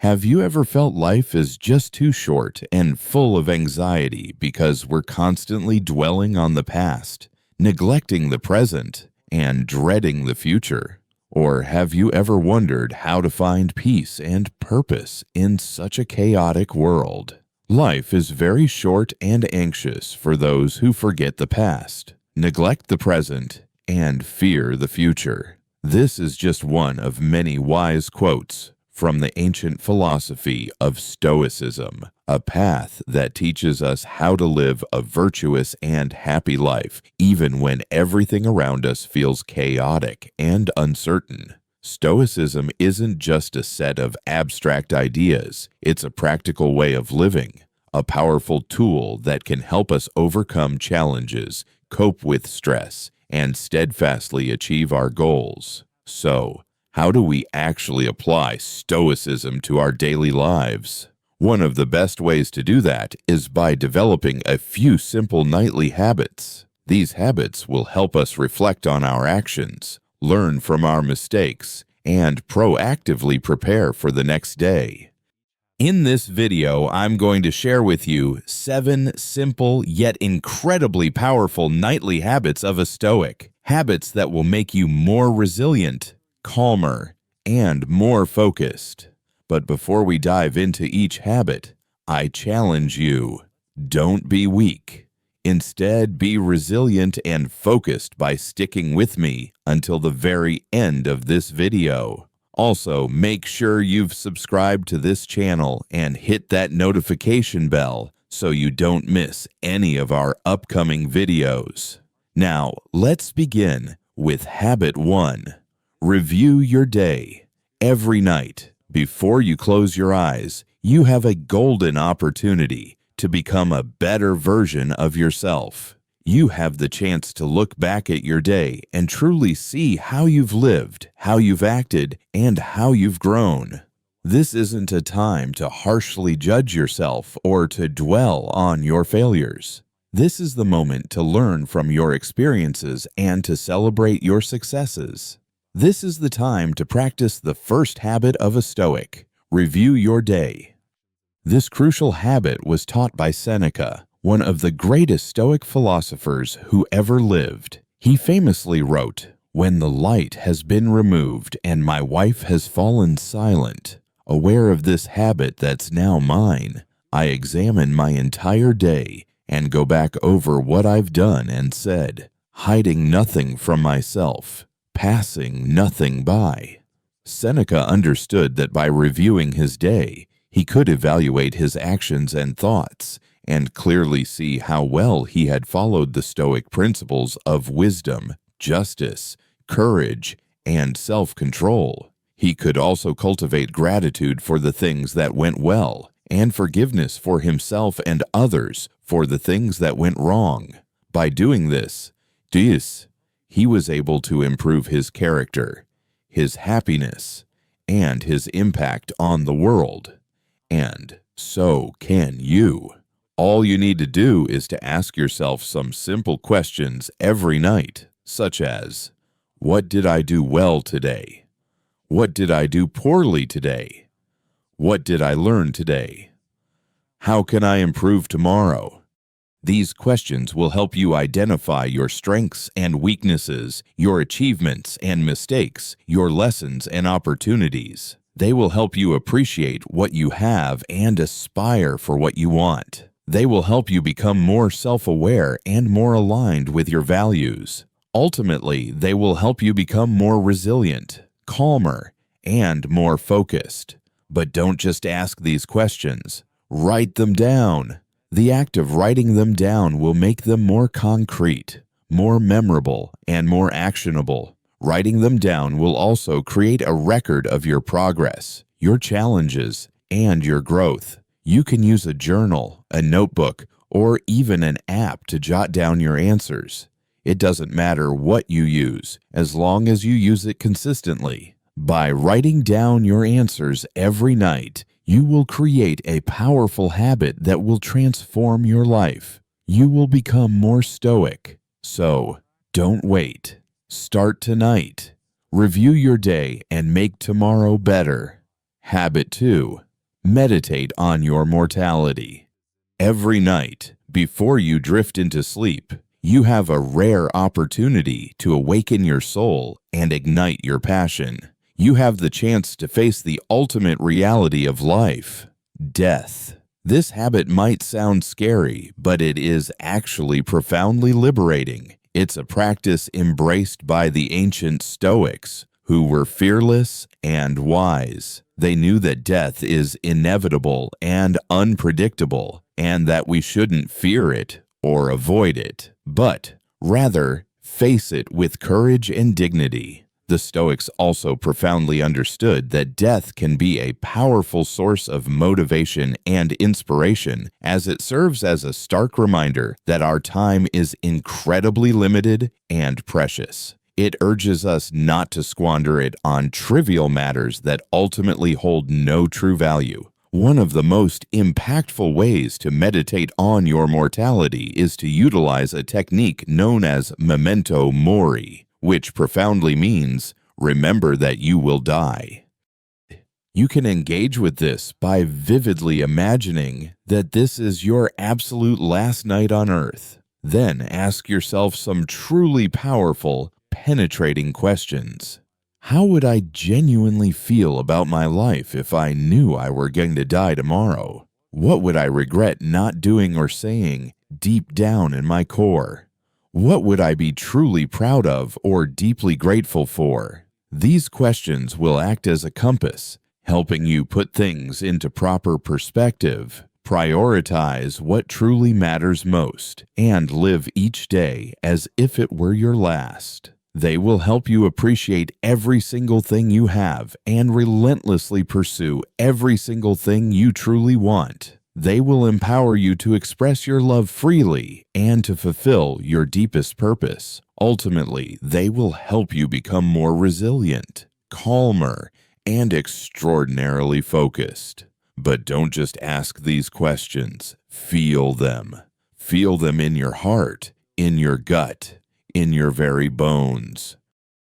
Have you ever felt life is just too short and full of anxiety because we're constantly dwelling on the past, neglecting the present, and dreading the future? Or have you ever wondered how to find peace and purpose in such a chaotic world? Life is very short and anxious for those who forget the past, neglect the present, and fear the future. This is just one of many wise quotes from the ancient philosophy of Stoicism, a path that teaches us how to live a virtuous and happy life, even when everything around us feels chaotic and uncertain. Stoicism isn't just a set of abstract ideas, it's a practical way of living, a powerful tool that can help us overcome challenges, cope with stress, and steadfastly achieve our goals. So, how do we actually apply Stoicism to our daily lives? One of the best ways to do that is by developing a few simple nightly habits. These habits will help us reflect on our actions, learn from our mistakes, and proactively prepare for the next day. In this video, I'm going to share with you 7 simple yet incredibly powerful nightly habits of a Stoic. Habits that will make you more resilient, calmer, and more focused. But before we dive into each habit, I challenge you, don't be weak. Instead, be resilient and focused by sticking with me until the very end of this video. Also, make sure you've subscribed to this channel and hit that notification bell so you don't miss any of our upcoming videos. Now, let's begin with Habit 1. Review your day. Every night, before you close your eyes, you have a golden opportunity to become a better version of yourself. You have the chance to look back at your day and truly see how you've lived, how you've acted, and how you've grown. This isn't a time to harshly judge yourself or to dwell on your failures. This is the moment to learn from your experiences and to celebrate your successes. This is the time to practice the first habit of a Stoic. Review your day. This crucial habit was taught by Seneca, one of the greatest Stoic philosophers who ever lived. He famously wrote, "When the light has been removed and my wife has fallen silent, aware of this habit that's now mine, I examine my entire day and go back over what I've done and said, hiding nothing from myself, passing nothing by." Seneca understood that by reviewing his day, he could evaluate his actions and thoughts and clearly see how well he had followed the Stoic principles of wisdom, justice, courage, and self-control. He could also cultivate gratitude for the things that went well and forgiveness for himself and others for the things that went wrong. By doing this, he was able to improve his character, his happiness, and his impact on the world. And so can you. All you need to do is to ask yourself some simple questions every night, such as, what did I do well today? What did I do poorly today? What did I learn today? How can I improve tomorrow? These questions will help you identify your strengths and weaknesses, your achievements and mistakes, your lessons and opportunities. They will help you appreciate what you have and aspire for what you want. They will help you become more self-aware and more aligned with your values. Ultimately, they will help you become more resilient, calmer, and more focused. But don't just ask these questions. Write them down. The act of writing them down will make them more concrete, more memorable, and more actionable. Writing them down will also create a record of your progress, your challenges, and your growth. You can use a journal, a notebook, or even an app to jot down your answers. It doesn't matter what you use, as long as you use it consistently. By writing down your answers every night, you will create a powerful habit that will transform your life. You will become more stoic. So, don't wait. Start tonight. Review your day and make tomorrow better. Habit 2. Meditate on your mortality. Every night, before you drift into sleep, you have a rare opportunity to awaken your soul and ignite your passion. You have the chance to face the ultimate reality of life, death. This habit might sound scary, but it is actually profoundly liberating. It's a practice embraced by the ancient Stoics, who were fearless and wise. They knew that death is inevitable and unpredictable, and that we shouldn't fear it or avoid it, but rather face it with courage and dignity. The Stoics also profoundly understood that death can be a powerful source of motivation and inspiration, as it serves as a stark reminder that our time is incredibly limited and precious. It urges us not to squander it on trivial matters that ultimately hold no true value. One of the most impactful ways to meditate on your mortality is to utilize a technique known as memento mori, which profoundly means, remember that you will die. You can engage with this by vividly imagining that this is your absolute last night on earth. Then ask yourself some truly powerful, penetrating questions. How would I genuinely feel about my life if I knew I were going to die tomorrow? What would I regret not doing or saying deep down in my core? What would I be truly proud of or deeply grateful for? These questions will act as a compass, helping you put things into proper perspective, prioritize what truly matters most, and live each day as if it were your last. They will help you appreciate every single thing you have and relentlessly pursue every single thing you truly want. They will empower you to express your love freely and to fulfill your deepest purpose. Ultimately, they will help you become more resilient, calmer, and extraordinarily focused. But don't just ask these questions. Feel them. Feel them in your heart, in your gut, in your very bones.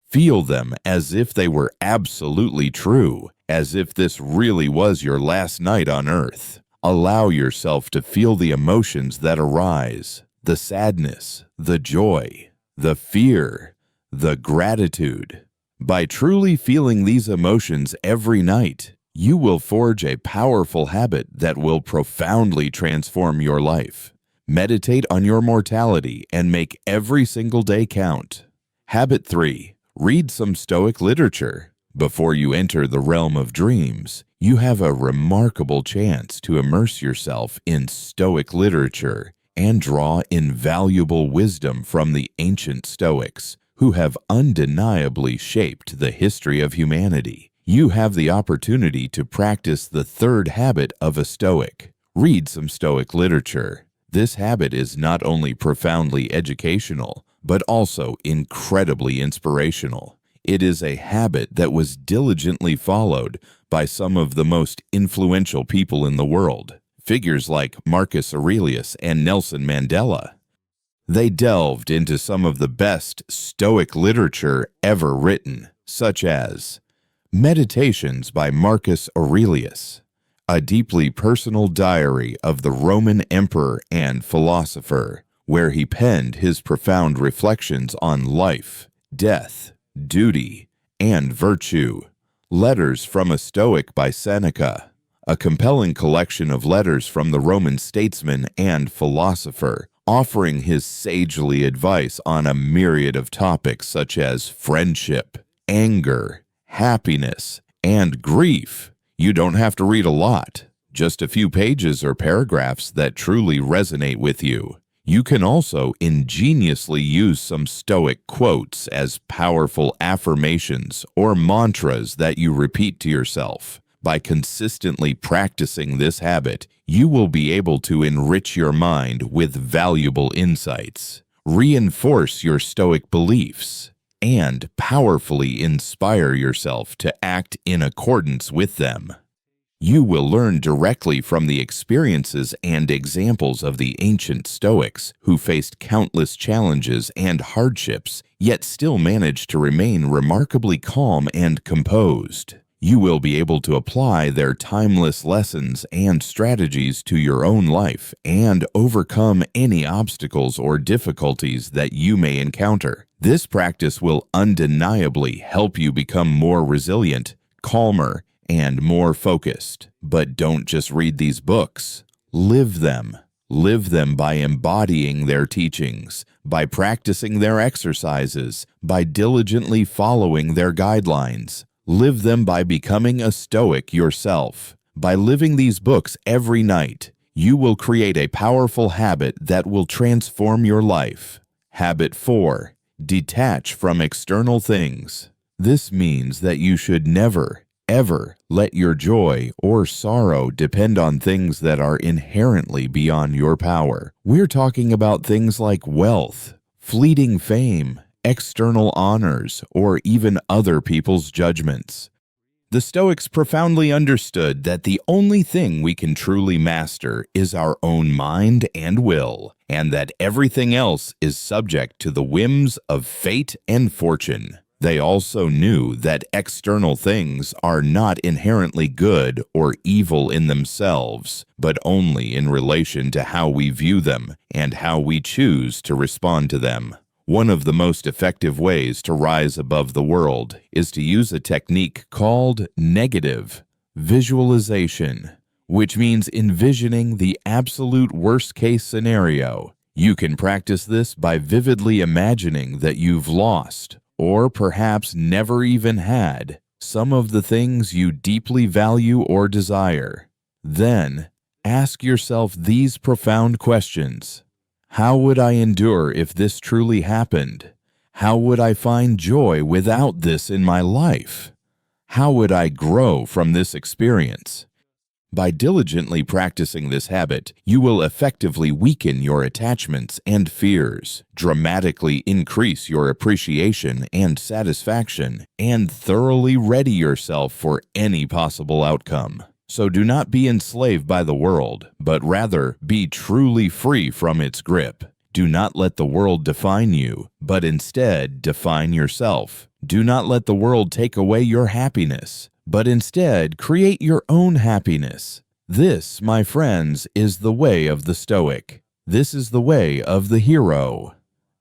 Feel them as if they were absolutely true, as if this really was your last night on earth. Allow yourself to feel the emotions that arise, the sadness, the joy, the fear, the gratitude. By truly feeling these emotions every night, you will forge a powerful habit that will profoundly transform your life. Meditate on your mortality and make every single day count. Habit 3. Read some Stoic literature. Before you enter the realm of dreams, you have a remarkable chance to immerse yourself in Stoic literature and draw invaluable wisdom from the ancient Stoics, who have undeniably shaped the history of humanity. You have the opportunity to practice the third habit of a Stoic. Read some Stoic literature. This habit is not only profoundly educational, but also incredibly inspirational. It is a habit that was diligently followed by some of the most influential people in the world, figures like Marcus Aurelius and Nelson Mandela. They delved into some of the best Stoic literature ever written, such as Meditations by Marcus Aurelius, a deeply personal diary of the Roman emperor and philosopher, where he penned his profound reflections on life, death, duty, and virtue. Letters from a Stoic by Seneca, a compelling collection of letters from the Roman statesman and philosopher, offering his sagely advice on a myriad of topics such as friendship, anger, happiness, and grief. You don't have to read a lot, just a few pages or paragraphs that truly resonate with you. You can also ingeniously use some Stoic quotes as powerful affirmations or mantras that you repeat to yourself. By consistently practicing this habit, you will be able to enrich your mind with valuable insights, reinforce your Stoic beliefs, and powerfully inspire yourself to act in accordance with them. You will learn directly from the experiences and examples of the ancient Stoics, who faced countless challenges and hardships, yet still managed to remain remarkably calm and composed. You will be able to apply their timeless lessons and strategies to your own life and overcome any obstacles or difficulties that you may encounter. This practice will undeniably help you become more resilient, calmer, and more focused. But don't just read these books. Live them. Live them by embodying their teachings, by practicing their exercises, by diligently following their guidelines. Live them by becoming a Stoic yourself. By living these books every night, you will create a powerful habit that will transform your life. Habit 4. Detach from external things. This means that you should never, ever let your joy or sorrow depend on things that are inherently beyond your power. We're talking about things like wealth, fleeting fame, external honors, or even other people's judgments. The Stoics profoundly understood that the only thing we can truly master is our own mind and will, and that everything else is subject to the whims of fate and fortune. They also knew that external things are not inherently good or evil in themselves, but only in relation to how we view them and how we choose to respond to them. One of the most effective ways to rise above the world is to use a technique called negative visualization, which means envisioning the absolute worst-case scenario. You can practice this by vividly imagining that you've lost, or perhaps never even had, some of the things you deeply value or desire. Then, ask yourself these profound questions. How would I endure if this truly happened? How would I find joy without this in my life? How would I grow from this experience? By diligently practicing this habit, you will effectively weaken your attachments and fears, dramatically increase your appreciation and satisfaction, and thoroughly ready yourself for any possible outcome. So do not be enslaved by the world, but rather be truly free from its grip. Do not let the world define you, but instead define yourself. Do not let the world take away your happiness, but instead create your own happiness. This, my friends, is the way of the Stoic. This is the way of the hero.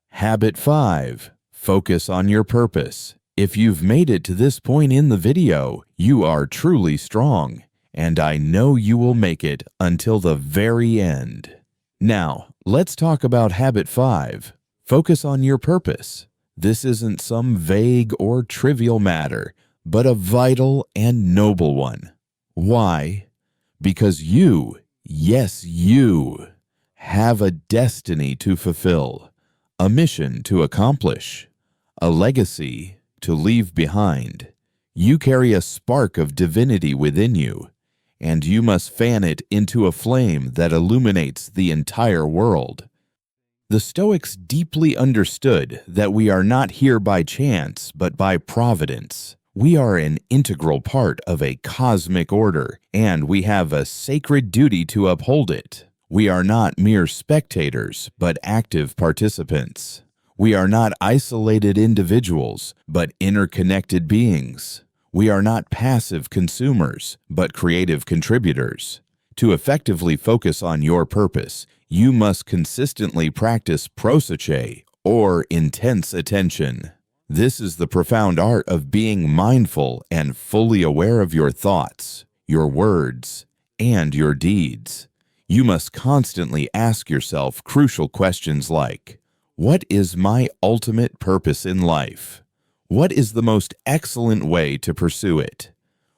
Habit 5. Focus on your purpose. If you've made it to this point in the video, you are truly strong, and I know you will make it until the very end. Now, let's talk about Habit 5. Focus on your purpose. This isn't some vague or trivial matter, but a vital and noble one. Why? Because you, yes, you, have a destiny to fulfill, a mission to accomplish, a legacy to leave behind. You carry a spark of divinity within you, and you must fan it into a flame that illuminates the entire world. The Stoics deeply understood that we are not here by chance, but by providence. We are an integral part of a cosmic order, and we have a sacred duty to uphold it. We are not mere spectators, but active participants. We are not isolated individuals, but interconnected beings. We are not passive consumers, but creative contributors. To effectively focus on your purpose, you must consistently practice prosoche, or intense attention. This is the profound art of being mindful and fully aware of your thoughts, your words, and your deeds. You must constantly ask yourself crucial questions like, what is my ultimate purpose in life? What is the most excellent way to pursue it?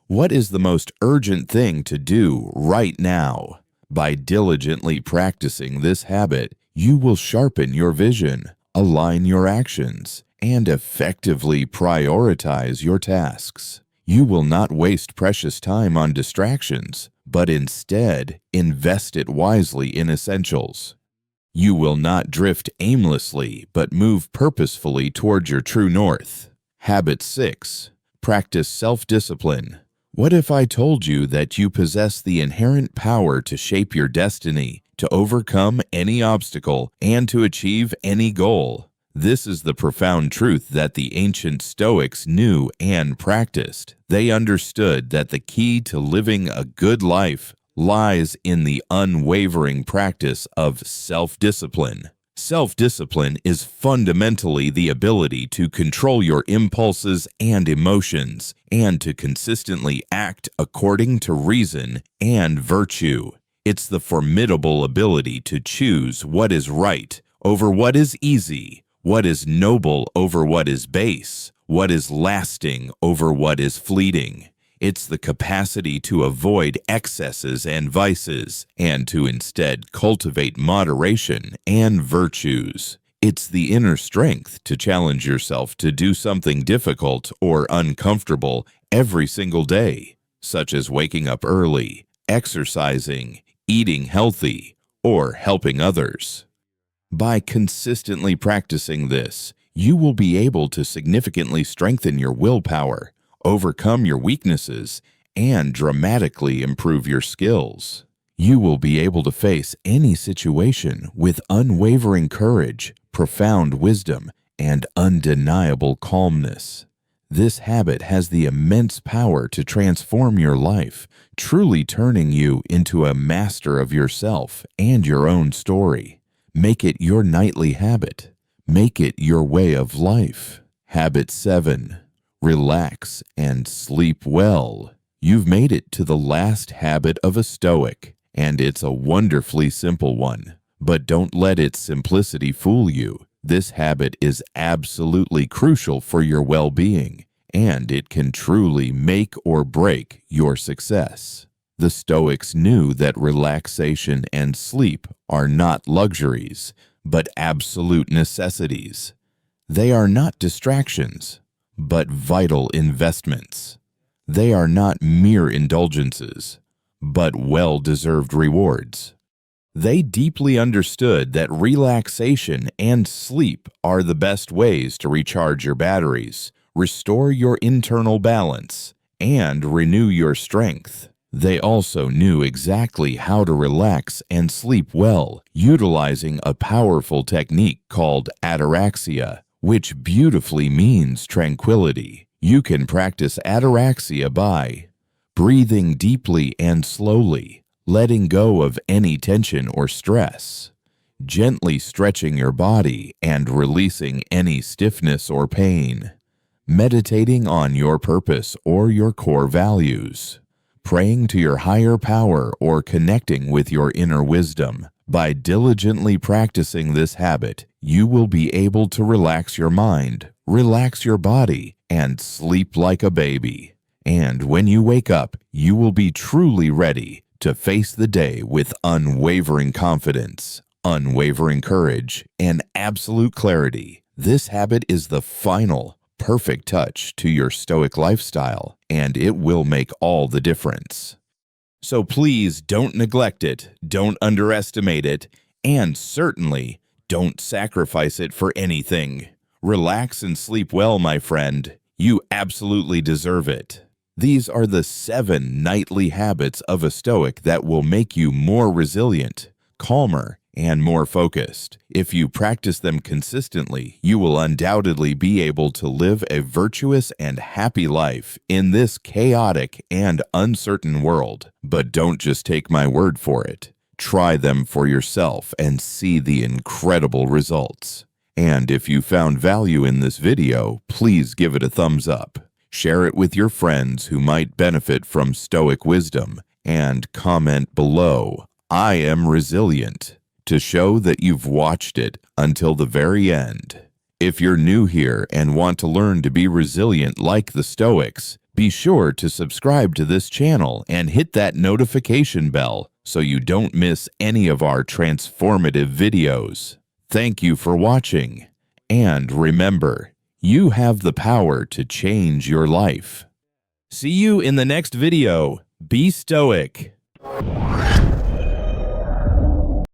What is the most urgent thing to do right now? By diligently practicing this habit, you will sharpen your vision, align your actions, and effectively prioritize your tasks. You will not waste precious time on distractions, but instead invest it wisely in essentials. You will not drift aimlessly, but move purposefully toward your true north. Habit 6. Practice self-discipline. What if I told you that you possess the inherent power to shape your destiny, to overcome any obstacle, and to achieve any goal? This is the profound truth that the ancient Stoics knew and practiced. They understood that the key to living a good life lies in the unwavering practice of self-discipline. Self-discipline is fundamentally the ability to control your impulses and emotions and to consistently act according to reason and virtue. It's the formidable ability to choose what is right over what is easy, what is noble over what is base, what is lasting over what is fleeting. It's the capacity to avoid excesses and vices and to instead cultivate moderation and virtues. It's the inner strength to challenge yourself to do something difficult or uncomfortable every single day, such as waking up early, exercising, eating healthy, or helping others. By consistently practicing this, you will be able to significantly strengthen your willpower, overcome your weaknesses, and dramatically improve your skills. You will be able to face any situation with unwavering courage, profound wisdom, and undeniable calmness. This habit has the immense power to transform your life, truly turning you into a master of yourself and your own story. Make it your nightly habit. Make it your way of life. Habit 7. Relax and sleep well. You've made it to the last habit of a Stoic, and it's a wonderfully simple one. But don't let its simplicity fool you. This habit is absolutely crucial for your well-being, and it can truly make or break your success. The Stoics knew that relaxation and sleep are not luxuries, but absolute necessities. They are not distractions, but vital investments. They are not mere indulgences, but well-deserved rewards. They deeply understood that relaxation and sleep are the best ways to recharge your batteries, restore your internal balance, and renew your strength. They also knew exactly how to relax and sleep well, utilizing a powerful technique called ataraxia, which beautifully means tranquility. You can practice ataraxia by breathing deeply and slowly, letting go of any tension or stress, gently stretching your body and releasing any stiffness or pain, meditating on your purpose or your core values, praying to your higher power or connecting with your inner wisdom. By diligently practicing this habit, you will be able to relax your mind, relax your body, and sleep like a baby. And when you wake up, you will be truly ready to face the day with unwavering confidence, unwavering courage, and absolute clarity. This habit is the final, perfect touch to your Stoic lifestyle, and it will make all the difference. So please don't neglect it, don't underestimate it, and certainly don't sacrifice it for anything. Relax and sleep well, my friend. You absolutely deserve it. These are the 7 nightly habits of a Stoic that will make you more resilient, calmer, and more focused. If you practice them consistently, you will undoubtedly be able to live a virtuous and happy life in this chaotic and uncertain world. But don't just take my word for it. Try them for yourself and see the incredible results. And if you found value in this video, please give it a thumbs up. Share it with your friends who might benefit from Stoic wisdom, and comment below, "I am resilient," to show that you've watched it until the very end. If you're new here and want to learn to be resilient like the Stoics, be sure to subscribe to this channel and hit that notification bell so you don't miss any of our transformative videos. Thank you for watching, and remember, you have the power to change your life. See you in the next video. Be Stoic.